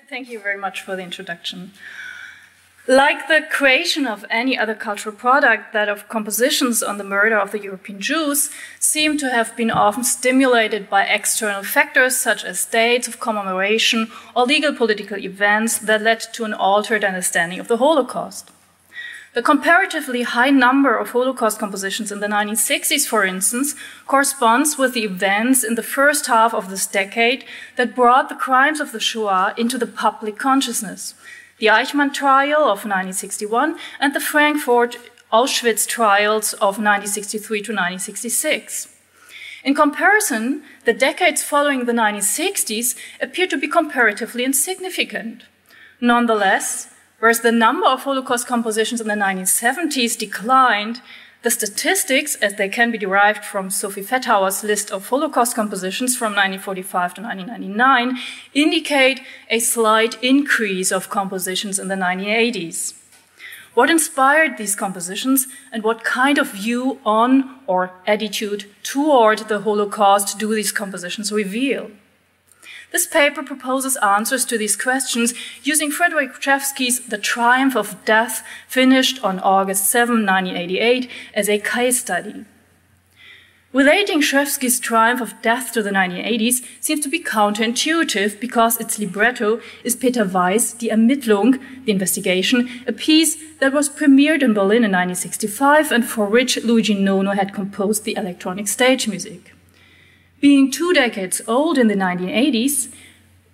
Thank you very much for the introduction. Like the creation of any other cultural product, that of compositions on the murder of the European Jews seem to have been often stimulated by external factors such as dates of commemoration or legal political events that led to an altered understanding of the Holocaust. The comparatively high number of Holocaust compositions in the 1960s, for instance, corresponds with the events in the first half of this decade that brought the crimes of the Shoah into the public consciousness. The Eichmann trial of 1961 and the Frankfurt Auschwitz trials of 1963 to 1966. In comparison, the decades following the 1960s appear to be comparatively insignificant. Nonetheless, whereas the number of Holocaust compositions in the 1970s declined, the statistics, as they can be derived from Sophie Fettauer's list of Holocaust compositions from 1945 to 1999, indicate a slight increase of compositions in the 1980s. What inspired these compositions and what kind of view on or attitude toward the Holocaust do these compositions reveal? This paper proposes answers to these questions using Frederic Rzewski's The Triumph of Death, finished on August 7, 1988, as a case study. Relating Rzewski's Triumph of Death to the 1980s seems to be counterintuitive because its libretto is Peter Weiss' Die Ermittlung, the investigation, a piece that was premiered in Berlin in 1965 and for which Luigi Nono had composed the electronic stage music. Being 2 decades old in the 1980s,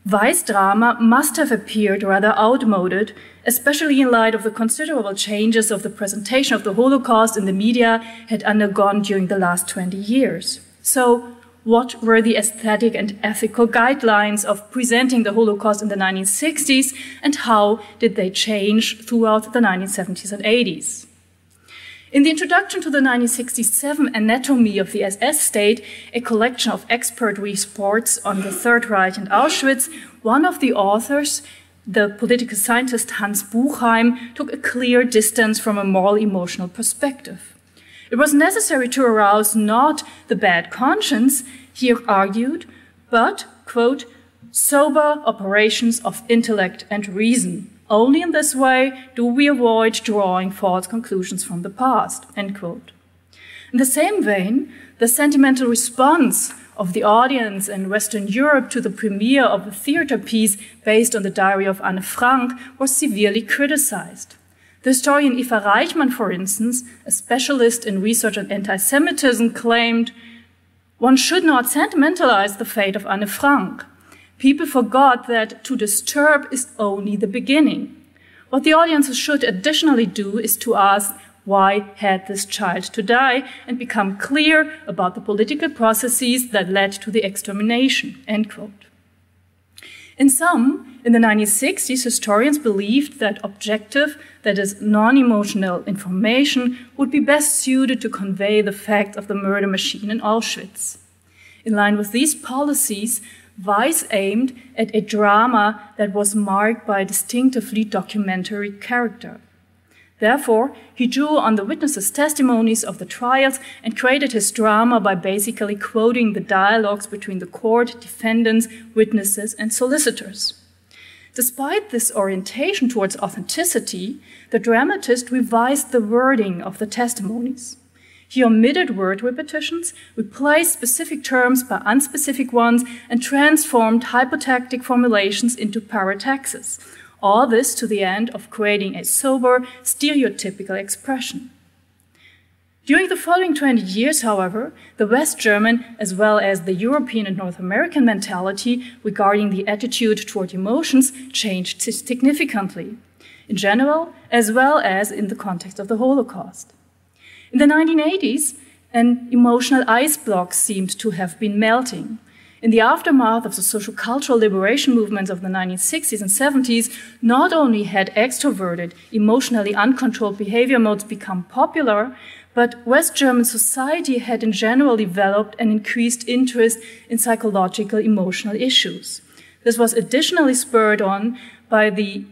Weiss' drama must have appeared rather outmoded, especially in light of the considerable changes of the presentation of the Holocaust in the media had undergone during the last 20 years. So, what were the aesthetic and ethical guidelines of presenting the Holocaust in the 1960s, and how did they change throughout the 1970s and 80s? In the introduction to the 1967 Anatomy of the SS State, a collection of expert reports on the Third Reich and Auschwitz, one of the authors, the political scientist Hans Buchheim, took a clear distance from a moral-emotional perspective. It was necessary to arouse not the bad conscience, he argued, but, quote, sober operations of intellect and reason. Only in this way do we avoid drawing false conclusions from the past, end quote. In the same vein, the sentimental response of the audience in Western Europe to the premiere of a theater piece based on the diary of Anne Frank was severely criticized. The historian Eva Reichmann, for instance, a specialist in research on anti-Semitism, claimed, "One should not sentimentalize the fate of Anne Frank. People forgot that to disturb is only the beginning. What the audiences should additionally do is to ask, why had this child to die, and become clear about the political processes that led to the extermination," end quote. In sum, in the 1960s, historians believed that objective, that is, non-emotional information would be best suited to convey the fact of the murder machine in Auschwitz. In line with these policies, Weiss aimed at a drama that was marked by a distinctively documentary character. Therefore, he drew on the witnesses' testimonies of the trials and created his drama by basically quoting the dialogues between the court, defendants, witnesses, and solicitors. Despite this orientation towards authenticity, the dramatist revised the wording of the testimonies. He omitted word repetitions, replaced specific terms by unspecific ones, and transformed hypotactic formulations into parataxes. All this to the end of creating a sober, stereotypical expression. During the following 20 years, however, the West German as well as the European and North American mentality regarding the attitude toward emotions changed significantly, in general as well as in the context of the Holocaust. In the 1980s, an emotional ice block seemed to have been melting. In the aftermath of the social-cultural liberation movements of the 1960s and 70s, not only had extroverted, emotionally uncontrolled behavior modes become popular, but West German society had in general developed an increased interest in psychological emotional issues. This was additionally spurred on by the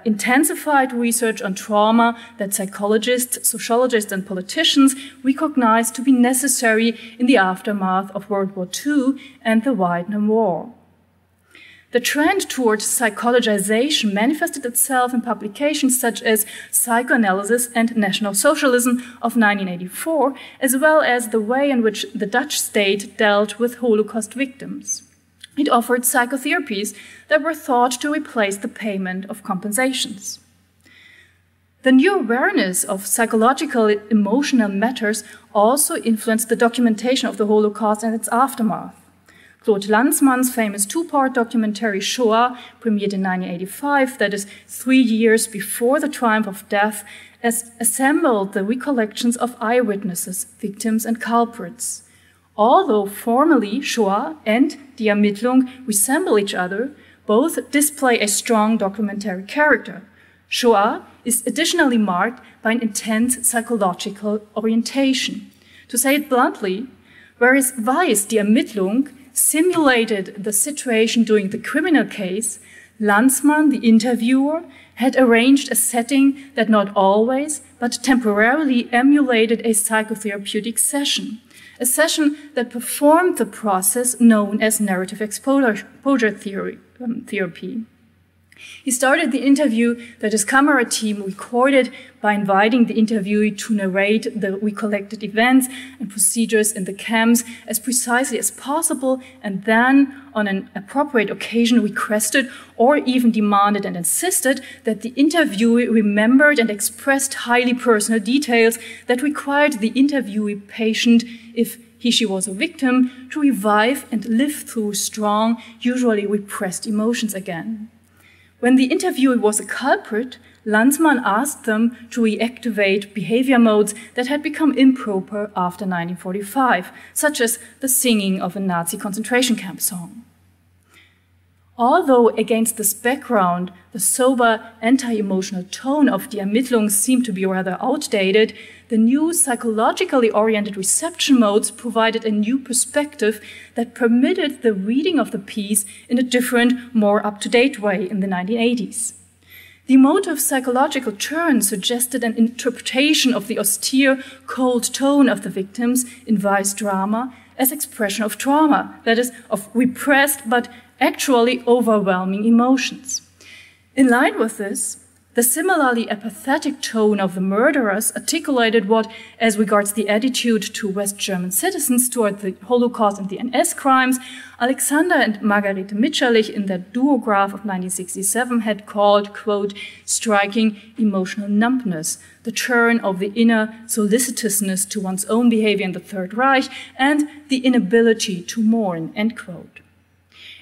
intensified research on trauma that psychologists, sociologists, and politicians recognized to be necessary in the aftermath of World War II and the Vietnam War. The trend towards psychologization manifested itself in publications such as Psychoanalysis and National Socialism of 1984, as well as the way in which the Dutch state dealt with Holocaust victims. It offered psychotherapies that were thought to replace the payment of compensations. The new awareness of psychological emotional matters also influenced the documentation of the Holocaust and its aftermath. Claude Lanzmann's famous two-part documentary Shoah, premiered in 1985, that is 3 years before the triumph of death, assembled the recollections of eyewitnesses, victims, and culprits. Although formally Shoah and Die Ermittlung resemble each other, both display a strong documentary character. Shoah is additionally marked by an intense psychological orientation. To say it bluntly, whereas Weiss, Die Ermittlung, simulated the situation during the criminal case, Lanzmann, the interviewer, had arranged a setting that not always, but temporarily emulated a psychotherapeutic session, a session that performed the process known as narrative exposure therapy. He started the interview that his camera team recorded by inviting the interviewee to narrate the recollected events and procedures in the camps as precisely as possible, and then, on an appropriate occasion, requested or even demanded and insisted that the interviewee remembered and expressed highly personal details that required the interviewee patient, if she was a victim, to revive and live through strong, usually repressed emotions again. When the interviewee was a culprit, Lanzmann asked them to reactivate behavior modes that had become improper after 1945, such as the singing of a Nazi concentration camp song. Although against this background, the sober, anti-emotional tone of Die Ermittlung seemed to be rather outdated, the new psychologically oriented reception modes provided a new perspective that permitted the reading of the piece in a different, more up-to-date way in the 1980s. The emotive psychological turn suggested an interpretation of the austere, cold tone of the victims in Weiss' drama as expression of trauma, that is, of repressed but actually overwhelming emotions. In line with this, the similarly apathetic tone of the murderers articulated what, as regards the attitude to West German citizens toward the Holocaust and the NS crimes, Alexander and Margarete Mitscherlich in their duograph of 1967 had called, quote, striking emotional numbness, the turn of the inner solicitousness to one's own behavior in the Third Reich, and the inability to mourn, end quote.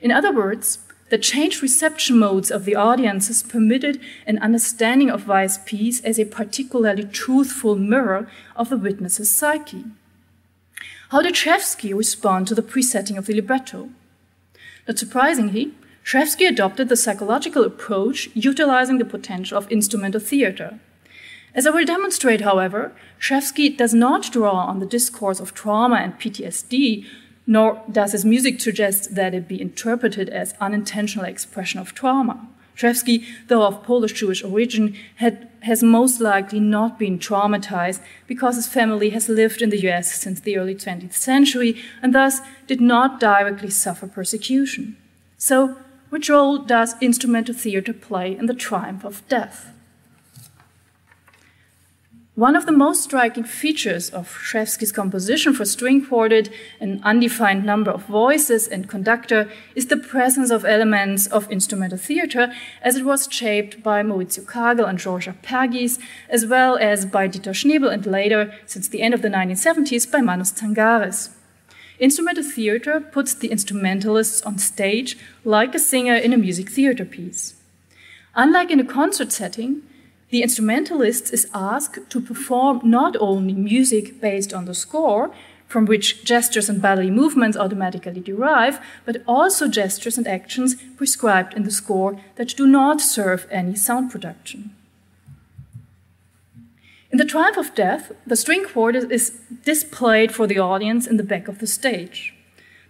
In other words, the changed reception modes of the audiences permitted an understanding of Weiss' piece as a particularly truthful mirror of the witness's psyche. How did Rzewski respond to the presetting of the libretto? Not surprisingly, Rzewski adopted the psychological approach utilizing the potential of instrumental theater. As I will demonstrate, however, Rzewski does not draw on the discourse of trauma and PTSD, nor does his music suggest that it be interpreted as unintentional expression of trauma. Rzewski, though of Polish-Jewish origin, has most likely not been traumatized because his family has lived in the US since the early 20th century and thus did not directly suffer persecution. So, which role does instrumental theater play in the triumph of death? One of the most striking features of Rzewski's composition for string quartet, an undefined number of voices and conductor, is the presence of elements of instrumental theater as it was shaped by Maurizio Kagel and Georges Apergis, as well as by Dieter Schnebel and later, since the end of the 1970s, by Manos Tsangaris. Instrumental theater puts the instrumentalists on stage like a singer in a music theater piece. Unlike in a concert setting, the instrumentalist is asked to perform not only music based on the score, from which gestures and bodily movements automatically derive, but also gestures and actions prescribed in the score that do not serve any sound production. In The Triumph of Death, the string quartet is displayed for the audience in the back of the stage.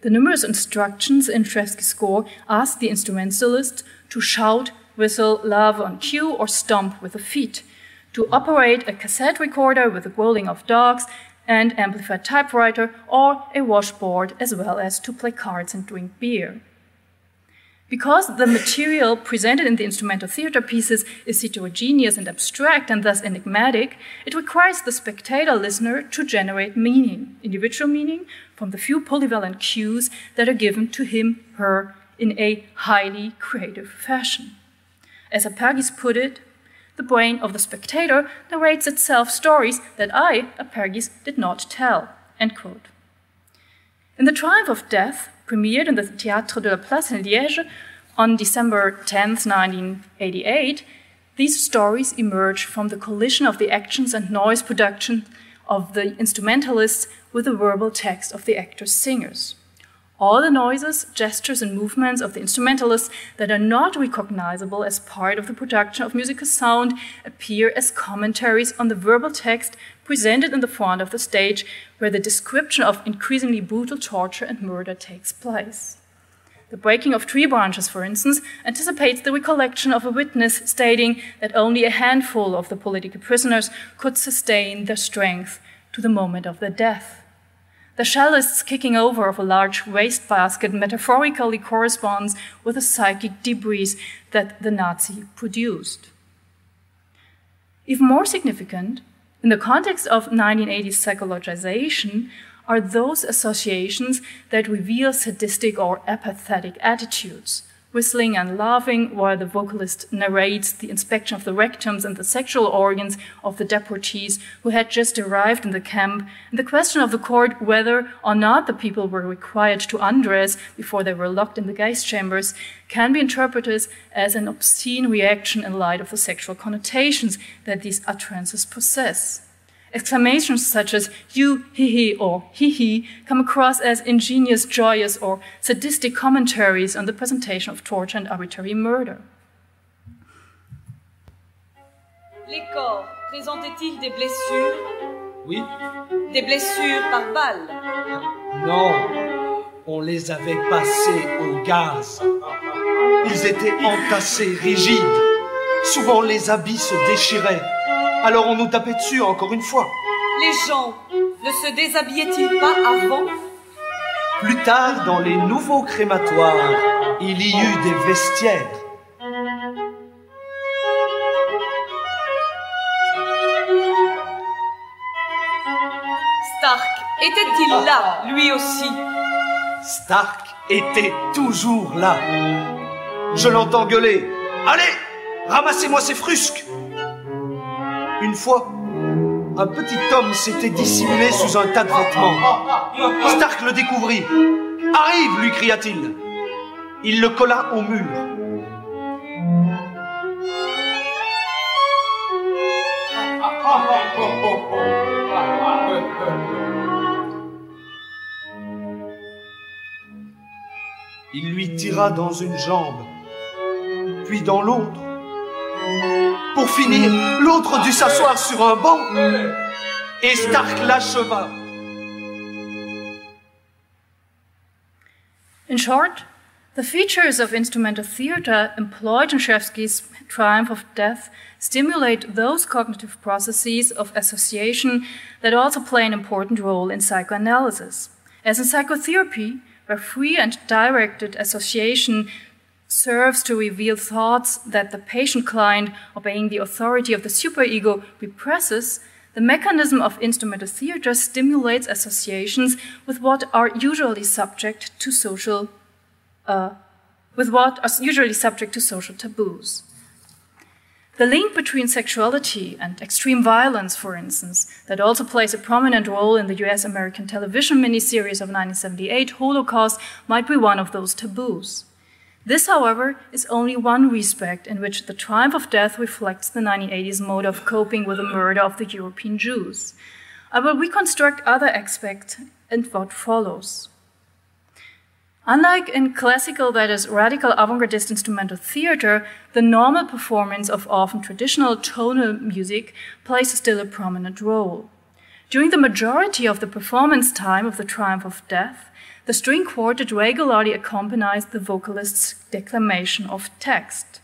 The numerous instructions in Rzewski's score ask the instrumentalist to shout, whistle, laugh on cue, or stomp with the feet, to operate a cassette recorder with the growling of dogs, and amplified typewriter, or a washboard, as well as to play cards and drink beer. Because the material presented in the instrumental theater pieces is heterogeneous and abstract and thus enigmatic, it requires the spectator listener to generate meaning, individual meaning, from the few polyvalent cues that are given to him, her, in a highly creative fashion. As Apergis put it, the brain of the spectator narrates itself stories that I, Apergis, did not tell, end quote. In The Triumph of Death, premiered in the Théâtre de la Place in Liège on December 10, 1988, these stories emerge from the collision of the actions and noise production of the instrumentalists with the verbal text of the actors' singers. All the noises, gestures, and movements of the instrumentalists that are not recognizable as part of the production of musical sound appear as commentaries on the verbal text presented in the front of the stage, where the description of increasingly brutal torture and murder takes place. The breaking of tree branches, for instance, anticipates the recollection of a witness stating that only a handful of the political prisoners could sustain their strength to the moment of their death. The shellist's kicking over of a large wastebasket metaphorically corresponds with the psychic debris that the Nazi produced. Even more significant, in the context of 1980s psychologization, are those associations that reveal sadistic or apathetic attitudes, whistling and laughing while the vocalist narrates the inspection of the rectums and the sexual organs of the deportees who had just arrived in the camp, and the question of the court whether or not the people were required to undress before they were locked in the gas chambers can be interpreted as an obscene reaction in light of the sexual connotations that these utterances possess. Exclamations such as "you, he," or "he," come across as ingenious, joyous, or sadistic commentaries on the presentation of torture and arbitrary murder. Les corps présentaient-ils des blessures? Oui. Des blessures par balle? Non, on les avait passés au gaz. Ils étaient entassés, rigides. Souvent les habits se déchiraient. Alors on nous tapait dessus encore une fois. Les gens ne se déshabillaient-ils pas avant? Plus tard, dans les nouveaux crématoires, il y eut des vestiaires. Stark était-il là, lui aussi? Stark était toujours là. Je l'entends gueuler. Allez, ramassez-moi ces frusques. Une fois, un petit homme s'était dissimulé sous un tas de vêtements. Stark le découvrit. « Arrive !» lui cria-t-il. Il le colla au mur. Il lui tira dans une jambe, puis dans l'autre. Pour finir, l'autre dut s'asseoir sur un banc et Stark l'acheva. In short, the features of instrumental theater employed in Rzewski's Triumph of Death stimulate those cognitive processes of association that also play an important role in psychoanalysis. As in psychotherapy, where free and directed association serves to reveal thoughts that the patient-client, obeying the authority of the superego, represses, the mechanism of instrumental theater stimulates associations with what are usually subject to social taboos. The link between sexuality and extreme violence, for instance, that also plays a prominent role in the US-American television miniseries of 1978, Holocaust, might be one of those taboos. This, however, is only one respect in which the Triumph of Death reflects the 1980s mode of coping with the murder of the European Jews. I will reconstruct other aspects in what follows. Unlike in classical, that is, radical avant-gardist instrumental theater, the normal performance of often traditional tonal music plays still a prominent role. During the majority of the performance time of the Triumph of Death, the string quartet regularly accompanies the vocalist's declamation of text.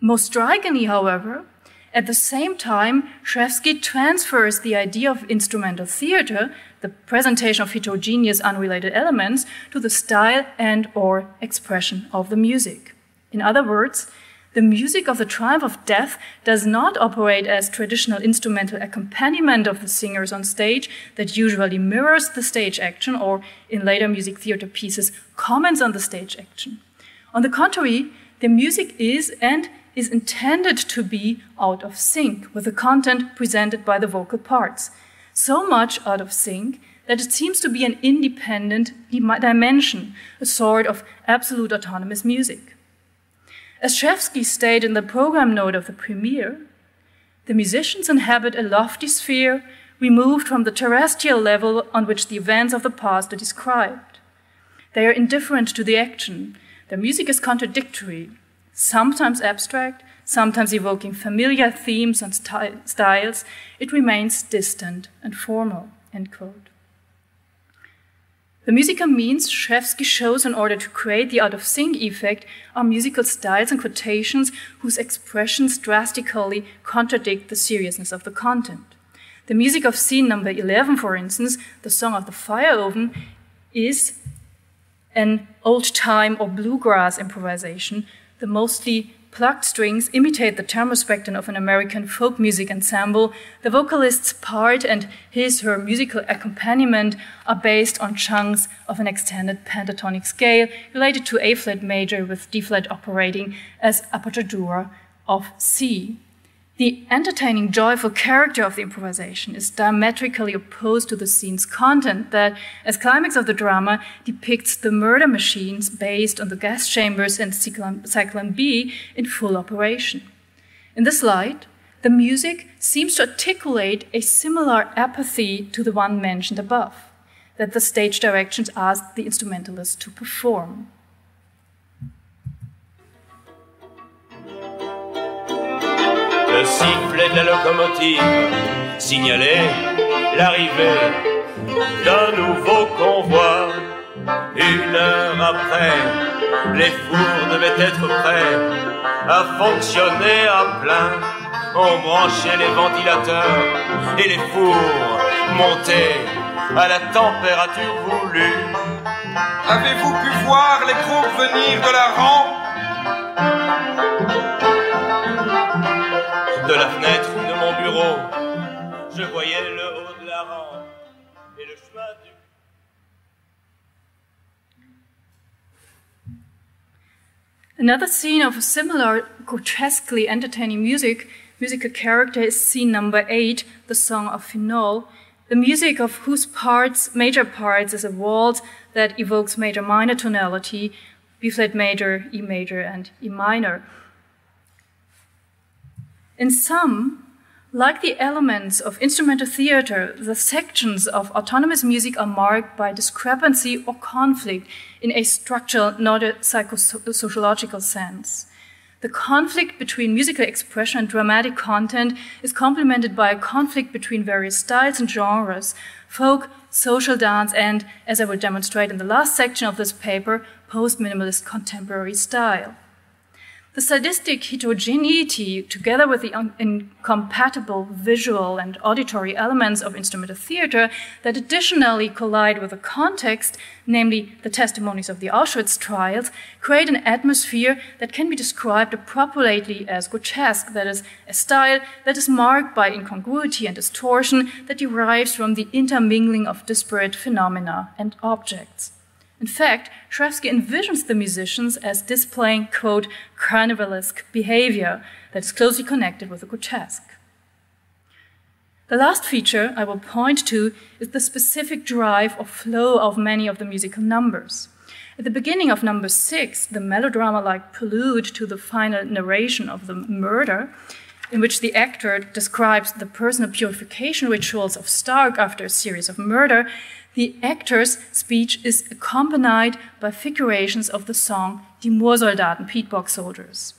Most strikingly, however, At the same time, Rzewski transfers the idea of instrumental theater, the presentation of heterogeneous unrelated elements, to the style and/or expression of the music. In other words, the music of the Triumph of Death does not operate as traditional instrumental accompaniment of the singers on stage that usually mirrors the stage action or, in later music theater pieces, comments on the stage action. On the contrary, the music is and is intended to be out of sync with the content presented by the vocal parts, so much out of sync that it seems to be an independent dimension, a sort of absolute autonomous music. As Rzewski stated in the program note of the premiere, the musicians inhabit a lofty sphere removed from the terrestrial level on which the events of the past are described. They are indifferent to the action. Their music is contradictory, sometimes abstract, sometimes evoking familiar themes and styles. It remains distant and formal, end quote. The musical means Rzewski shows in order to create the out-of-sync effect are musical styles and quotations whose expressions drastically contradict the seriousness of the content. The music of scene number 11, for instance, the song of the fire oven, is an old-time or bluegrass improvisation. The mostly plucked strings imitate the thermospectrum of an American folk music ensemble. The vocalist's part and her musical accompaniment are based on chunks of an extended pentatonic scale related to A-flat major with D-flat operating as appoggiatura of C. The entertaining, joyful character of the improvisation is diametrically opposed to the scene's content that, as climax of the drama, depicts the murder machines based on the gas chambers and Cyclone B in full operation. In this light, the music seems to articulate a similar apathy to the one mentioned above, that the stage directions ask the instrumentalist to perform. Le sifflet de la locomotive signalait l'arrivée d'un nouveau convoi. 1 heure après, les fours devaient être prêts à fonctionner à plein. On branchait les ventilateurs et les fours montaient à la température voulue. Avez-vous pu voir les groupes venir de la rampe? De la fenêtre de mon bureau, je voyais le haut de la rampe et le chemin du... Another scene of a similar grotesquely entertaining musical character is scene number 8, the Song of Phenol, the music of whose major parts is a waltz that evokes major-minor tonality, B-flat major, E major, and E minor. In sum, like the elements of instrumental theater, the sections of autonomous music are marked by discrepancy or conflict in a structural, not a psychosociological sense. The conflict between musical expression and dramatic content is complemented by a conflict between various styles and genres, folk, social dance, and, as I will demonstrate in the last section of this paper, post-minimalist contemporary style. The sadistic heterogeneity, together with the incompatible visual and auditory elements of instrumental theater that additionally collide with the context, namely the testimonies of the Auschwitz trials, create an atmosphere that can be described appropriately as grotesque, that is, a style that is marked by incongruity and distortion that derives from the intermingling of disparate phenomena and objects. In fact, Rzewski envisions the musicians as displaying, quote, carnivalesque behavior that is closely connected with the grotesque. The last feature I will point to is the specific drive or flow of many of the musical numbers. At the beginning of number 6, the melodrama-like prelude to the final narration of the murder, in which the actor describes the personal purification rituals of Stark after a series of murder, the actor's speech is accompanied by figurations of the song Die Moorsoldaten, Peatbog Soldiers.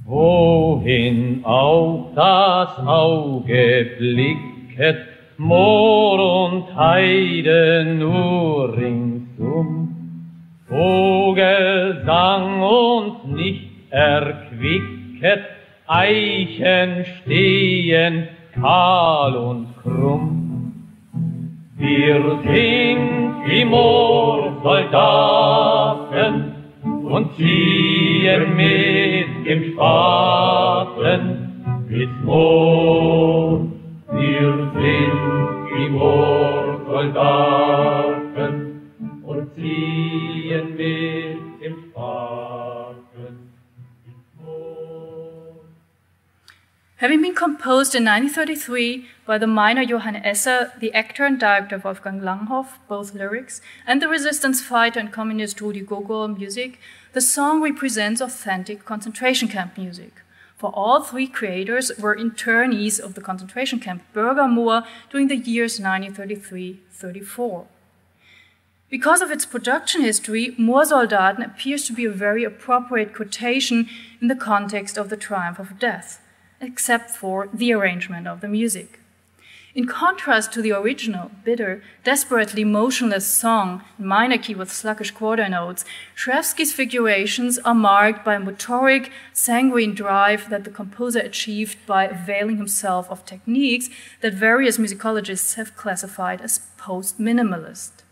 Wohin auch das Auge blicket, Moor und Heide nur ringsum, Vogelsang uns nicht erquicket, Eichen stehen kahl und krumm. Wir sind die Moorsoldaten und ziehen mit dem Spaten bis Moor. Wir sind die Moorsoldaten und ziehen mit dem Spaten bis Moor. Having been composed in 1933 by the minor Johann Esser, the actor and director Wolfgang Langhoff, both lyrics, and the resistance fighter and communist Rudi Gogol music, the song represents authentic concentration camp music. For all three creators were internees of the concentration camp Bürgermoor during the years 1933-34. Because of its production history, Moorsoldaten appears to be a very appropriate quotation in the context of the triumph of death, except for the arrangement of the music. In contrast to the original, bitter, desperately motionless song in minor key with sluggish quarter notes, Rzewski's figurations are marked by a motoric, sanguine drive that the composer achieved by availing himself of techniques that various musicologists have classified as post-minimalist.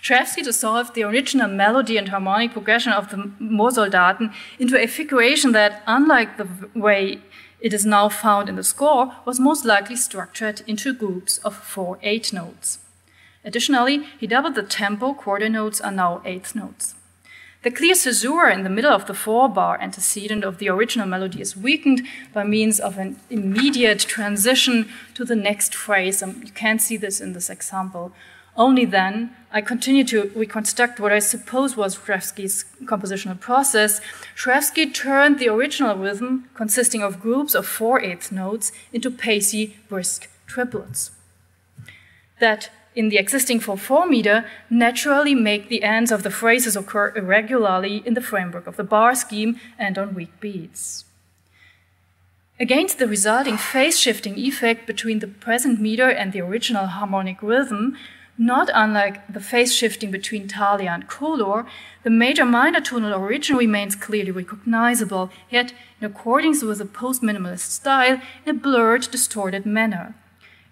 Rzewski dissolved the original melody and harmonic progression of the Moorsoldaten into a figuration that, unlike the way it is now found in the score, was most likely structured into groups of 4 eighth notes. Additionally, he doubled the tempo, quarter notes are now eighth notes. The clear caesura in the middle of the 4-bar antecedent of the original melody is weakened by means of an immediate transition to the next phrase. You can see this in this example. Only then, I continue to reconstruct what I suppose was Rzewski's compositional process. Rzewski turned the original rhythm, consisting of groups of 4 eighth notes, into pacey, brisk triplets that, in the existing 4/4 meter, naturally make the ends of the phrases occur irregularly in the framework of the bar scheme and on weak beats. Against the resulting phase-shifting effect between the present meter and the original harmonic rhythm, not unlike the phase shifting between Thalia and color, the major-minor tonal origin remains clearly recognizable, yet in accordance with the post-minimalist style, in a blurred, distorted manner.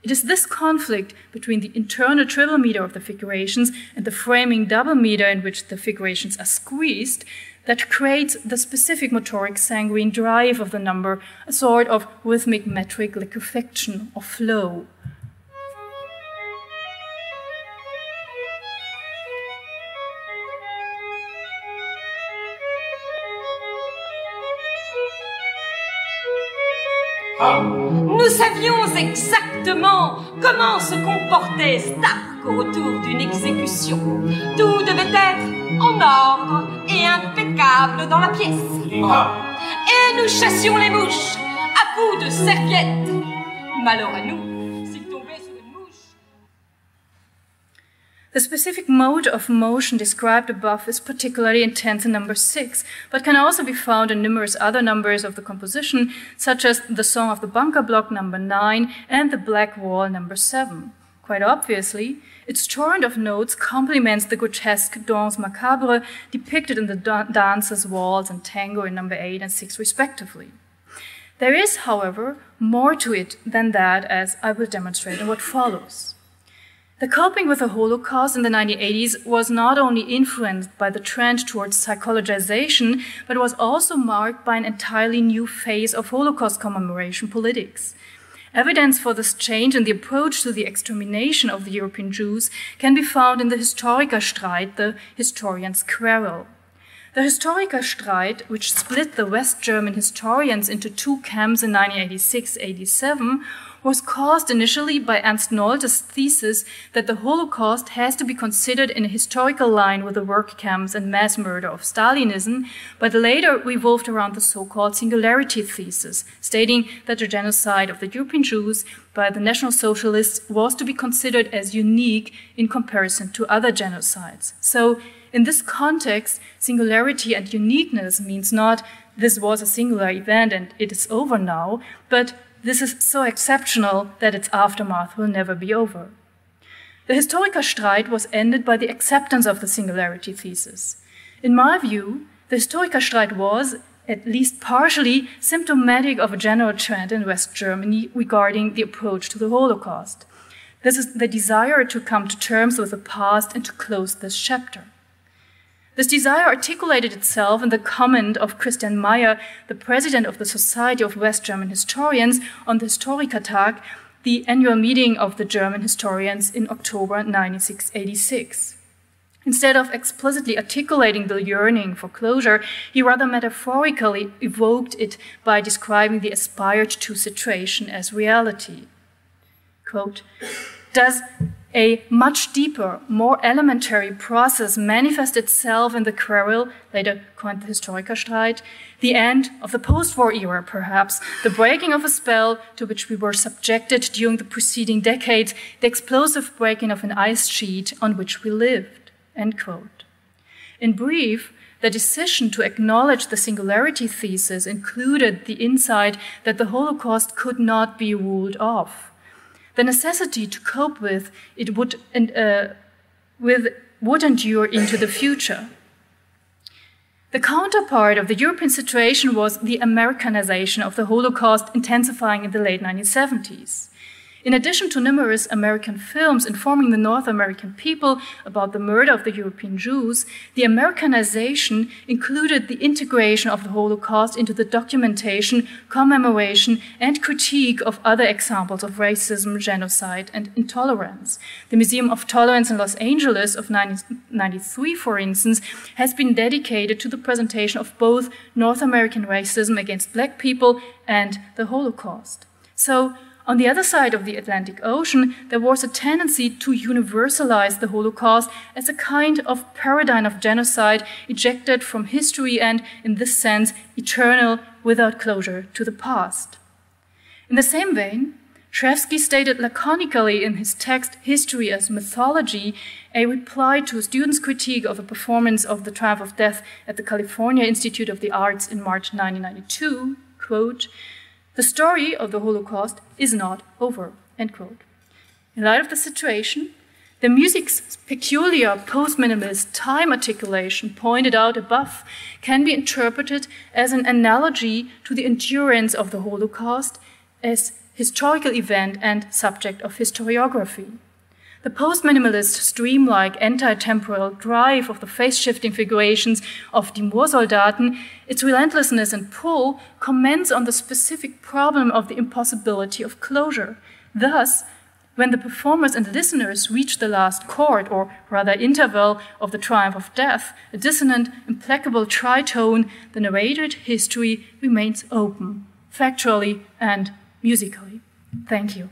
It is this conflict between the internal triple meter of the figurations and the framing double meter in which the figurations are squeezed that creates the specific motoric sanguine drive of the number, a sort of rhythmic metric liquefaction or flow. Nous savions exactement comment se comportait Stark au retour d'une exécution. Tout devait être en ordre et impeccable dans la pièce. Et nous chassions les mouches à coups de serviette. Malheur à nous, s'il tombait sur une mouche. The specific mode of motion described above is particularly intense in number 6, but can also be found in numerous other numbers of the composition, such as the Song of the Bunker Block number 9 and the Black Wall number 7. Quite obviously, its torrent of notes complements the grotesque danse macabre depicted in the dances, waltz, and tango in number 8 and 6 respectively. There is, however, more to it than that, as I will demonstrate in what follows. The coping with the Holocaust in the 1980s was not only influenced by the trend towards psychologization, but was also marked by an entirely new phase of Holocaust commemoration politics. Evidence for this change in the approach to the extermination of the European Jews can be found in the Historikerstreit, the historians' quarrel. The Historikerstreit, which split the West German historians into 2 camps in 1986-87, was caused initially by Ernst Nolte's thesis that the Holocaust has to be considered in a historical line with the work camps and mass murder of Stalinism, but later revolved around the so-called singularity thesis, stating that the genocide of the European Jews by the National Socialists was to be considered as unique in comparison to other genocides. So, in this context, singularity and uniqueness means not this was a singular event and it is over now, but this is so exceptional that its aftermath will never be over. The Historikerstreit was ended by the acceptance of the singularity thesis. In my view, the Historikerstreit was, at least partially, symptomatic of a general trend in West Germany regarding the approach to the Holocaust. This is the desire to come to terms with the past and to close this chapter. This desire articulated itself in the comment of Christian Mayer, the president of the Society of West German Historians, on the Historikertag, the annual meeting of the German historians in October 1986. Instead of explicitly articulating the yearning for closure, he rather metaphorically evoked it by describing the aspired-to situation as reality. Quote, "Does a much deeper, more elementary process manifest itself in the quarrel, later coined the Historikerstreit, the end of the post-war era perhaps, the breaking of a spell to which we were subjected during the preceding decades, the explosive breaking of an ice sheet on which we lived," end quote. In brief, the decision to acknowledge the singularity thesis included the insight that the Holocaust could not be ruled off. The necessity to cope with it would endure into the future. The counterpart of the European situation was the Americanization of the Holocaust, intensifying in the late 1970s. In addition to numerous American films informing the North American people about the murder of the European Jews, the Americanization included the integration of the Holocaust into the documentation, commemoration, and critique of other examples of racism, genocide, and intolerance. The Museum of Tolerance in Los Angeles of 1993, for instance, has been dedicated to the presentation of both North American racism against Black people and the Holocaust. So, on the other side of the Atlantic Ocean, there was a tendency to universalize the Holocaust as a kind of paradigm of genocide ejected from history and, in this sense, eternal without closure to the past. In the same vein, Rzewski stated laconically in his text History as Mythology, a reply to a student's critique of a performance of The Triumph of Death at the California Institute of the Arts in March 1992, quote, "The story of the Holocaust is not over," end quote. In light of the situation, the music's peculiar post-minimalist time articulation pointed out above can be interpreted as an analogy to the endurance of the Holocaust as historical event and subject of historiography. The post-minimalist streamlike anti-temporal drive of the face-shifting figurations of Die Moorsoldaten, its relentlessness and pull, comments on the specific problem of the impossibility of closure. Thus, when the performers and listeners reach the last chord, or rather interval, of the Triumph of Death, a dissonant, implacable tritone, the narrated history remains open, factually and musically. Thank you.